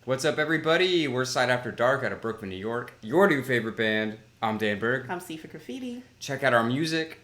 What's up, everybody? We're S.A.D After Dark out of Brooklyn, New York. Your new favorite band. I'm Dan Berg. I'm Sifa Graffiti. Check out our music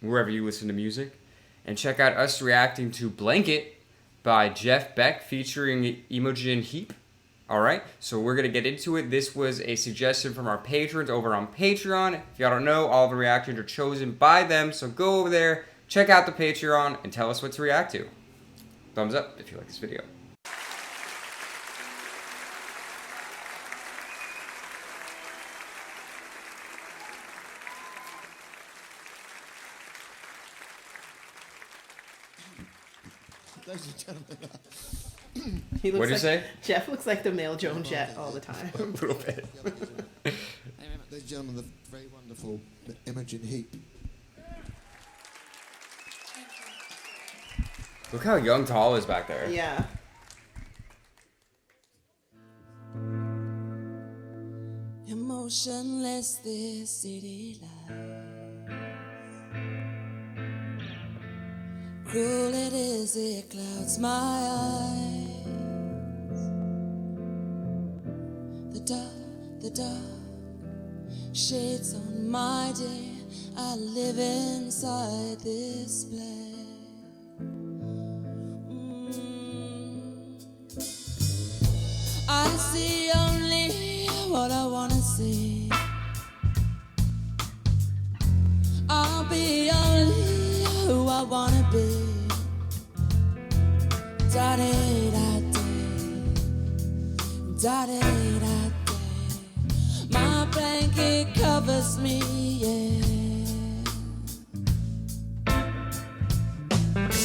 wherever you listen to music. And check out us reacting to Blanket by Beck featuring IMOGEN HEAP. Alright, so we're going to get into it. This was a suggestion from our patrons over on Patreon. If y'all don't know, all the reactions are chosen by them. So go over there, check out the Patreon, and tell us what to react to. Thumbs up if you like this video. Ladies and gentlemen, What did you say? Jeff looks like the male Joan Jett all the time. A little bit. ladies and gentlemen, the very wonderful IMOGEN HEAP. Look how young Tall is back there. Yeah. Emotionless this city lies. Cruel it is, it clouds my eyes. The dark shades on my day. I live inside this place. I see only what I wanna see. I'll be only who I wanna be. Da-da-da-da, my blanket covers me, yeah.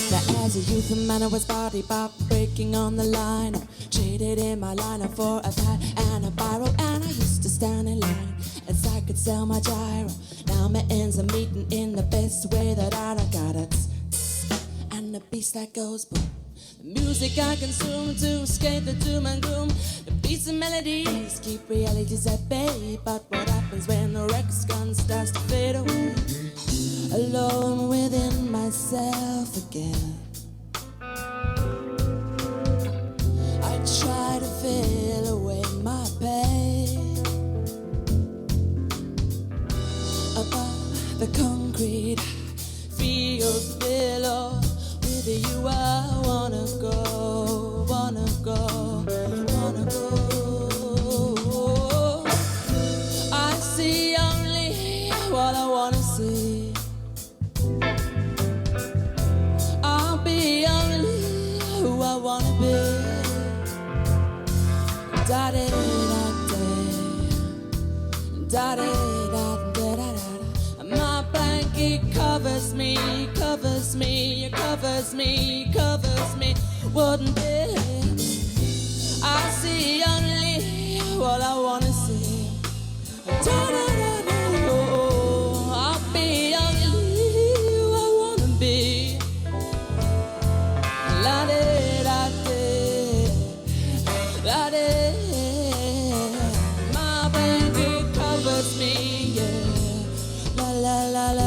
Now as a youth, a man was body pop breaking on the line. Traded in my liner for a pad and a biro, and I used to stand in line as I could sell my gyro. Now my ends are meeting in the best way that I got it. And the beast that goes boom. The music I consume to escape the doom and gloom. The beats and melodies keep realities at bay. But what happens when the record's gun starts to fade away? Alone within myself again. I try to feel away my pain. Above the concrete fields below. With you I wanna go, wanna go, wanna go. I see only what I wanna see. I'll be only who I wanna be. Da-da-da-da, da-da-da-da-da-da. My blanket covers me, covers me, covers me, covers me. Wouldn't it? I see only what I wanna see. Da-da-da-da, oh, I'll be only who I wanna be. La-da-da-da, la-da. My blanket covers me, yeah. La la la la.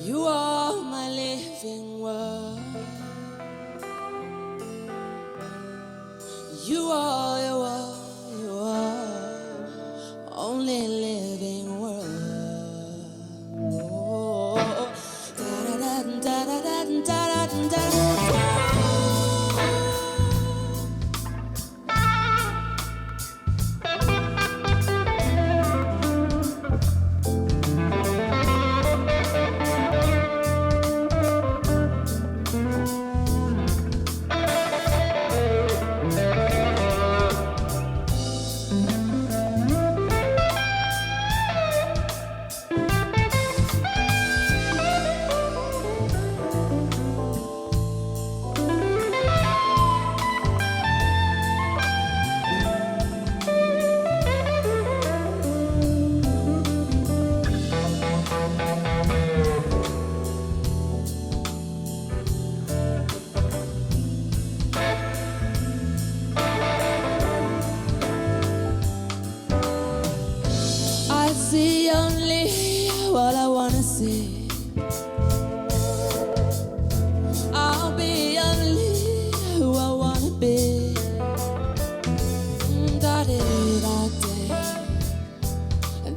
You are my living world. You are, you are, you are only living world. Oh, da da da da da da da da da.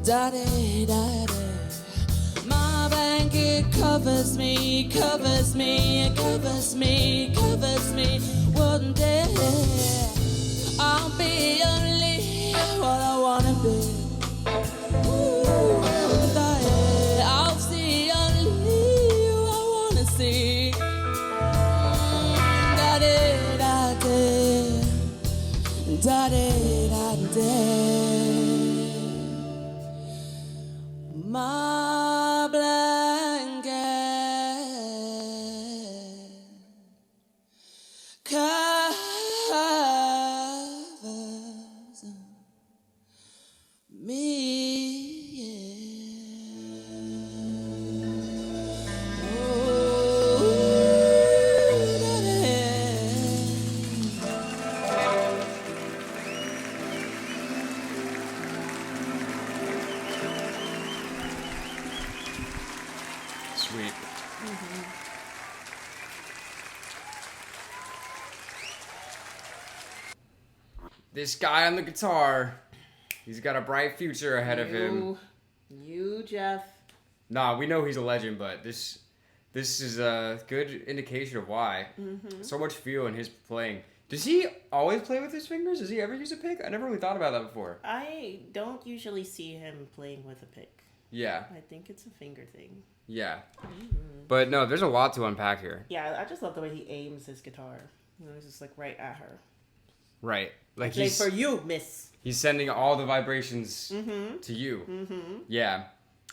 Daddy, daddy. My blanket covers me, covers me, covers me, covers me. One day I'll be only what I wanna be. Ooh, daddy, I'll see only who I wanna see. Daddy, daddy, daddy, daddy. My blanket covers me. Sweet. This guy on the guitar, he's got a bright future ahead of him. You, Jeff. Nah, we know he's a legend, but this is a good indication of why. So much feel in his playing. Does he always play with his fingers? Does he ever use a pick? I never really thought about that before. I don't usually see him playing with a pick. Yeah. I think it's a finger thing. Yeah. But no, there's a lot to unpack here. Yeah, I just love the way he aims his guitar. You know, he's just like right at her. Right. Like Play for you, miss. He's sending all the vibrations to you. Yeah.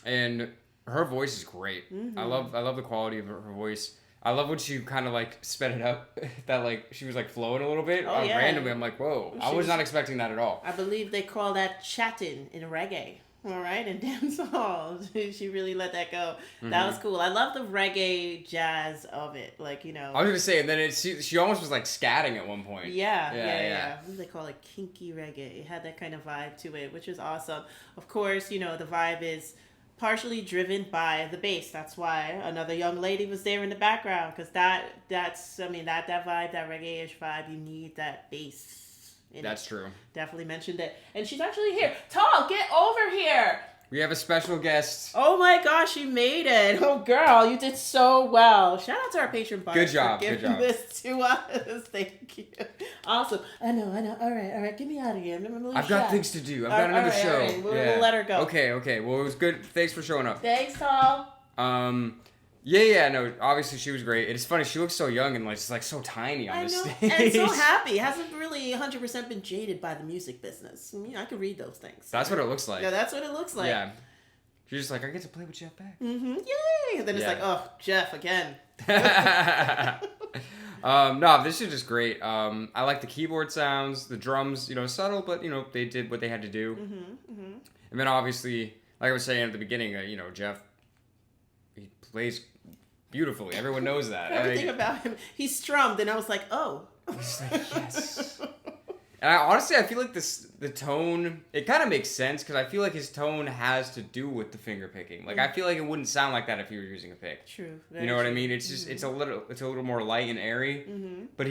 And her voice is great. I love the quality of her voice. I love when she kind of like sped it up. That like she was like flowing a little bit randomly. I'm like, whoa! I was not expecting that at all. I believe they call that chatting in reggae. All right, in dance hall, she really let that go. That was cool. I love the reggae jazz of it. Like, you know. I was gonna say, and then she almost was like scatting at one point. Yeah. What do they call it? Kinky reggae. It had that kind of vibe to it, which is awesome. Of course, you know, the vibe is partially driven by the bass. That's why another young lady was there in the background, because that's that vibe, that reggae-ish vibe, you need that bass. That's true. Definitely mentioned it. And she's actually here. Tall, get over here. We have a special guest. Oh my gosh, you made it. Oh girl, you did so well. Shout out to our patron Berg. Good job. For giving this to us. Thank you. Awesome. I know. All right. Get me out of here. I've got things to do. I've got another show. All right. We'll let her go. Okay. Well, it was good. Thanks for showing up. Thanks, Tall. No, obviously she was great. It's funny, she looks so young and like just like so tiny on this stage. And so happy. Hasn't really 100% been jaded by the music business. I mean, I could read those things. That's what it looks like. Yeah, that's what it looks like. Yeah. She's just like, I get to play with Jeff Beck. Yay! And then it's like, oh, Jeff again. No, this is just great. I like the keyboard sounds, the drums, subtle, but, they did what they had to do. And then obviously, like I was saying at the beginning, Jeff, he plays beautifully. Everyone knows that. Everything about him. He strummed, and I was like, oh. He's like, yes. And I feel like the tone, it kind of makes sense, because I feel like his tone has to do with the finger picking. Like, I feel like it wouldn't sound like that if you were using a pick. True. You know what I mean? It's just, it's a little more light and airy, but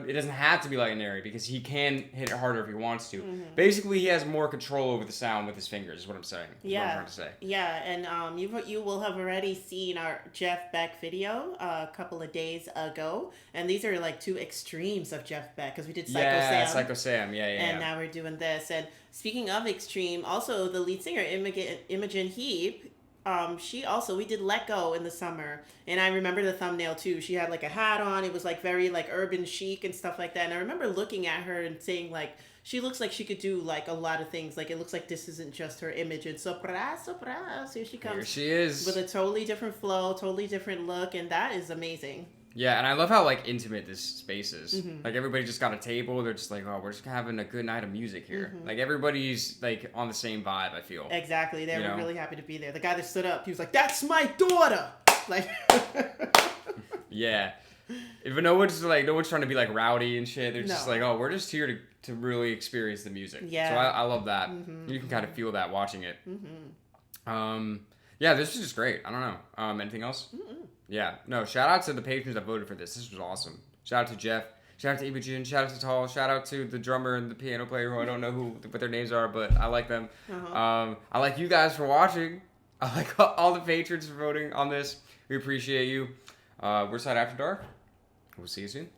it doesn't have to be light and airy, because he can hit it harder if he wants to. Basically, he has more control over the sound with his fingers, is what I'm saying. Yeah. What I'm trying to say. Yeah, and you will have already seen our Jeff Beck video a couple of days ago, and these are like two extremes of Jeff Beck, because we did Psycho Sam, yeah. And now we're doing this. And speaking of extreme, also the lead singer, Imogen Heap, we did Let Go in the summer, and I remember the thumbnail too. She had like a hat on. It was like very like urban chic and stuff like that. And I remember looking at her and saying like, she looks like she could do like a lot of things. Like, it looks like this isn't just her image. And surprise, here she comes. Here she is. With a totally different flow, totally different look, and that is amazing. Yeah, and I love how like intimate this space is. Like, everybody just got a table. They're just like, oh, we're just having a good night of music here. Like, everybody's like on the same vibe, I feel. Exactly. They were really happy to be there. The guy that stood up, he was like, "That's my daughter." Like. Yeah. But no one's trying to be like rowdy and shit. They're just like, oh, we're just here to really experience the music. Yeah. So I love that. You can kind of feel that watching it. Yeah, this is just great. I don't know. Anything else? Yeah. No, shout out to the patrons that voted for this. This was awesome. Shout out to Jeff. Shout out to Imogen. Shout out to Tall. Shout out to the drummer and the piano player who I don't know what their names are, but I like them. I like you guys for watching. I like all the patrons for voting on this. We appreciate you. We're S.A.D After Dark. We'll see you soon.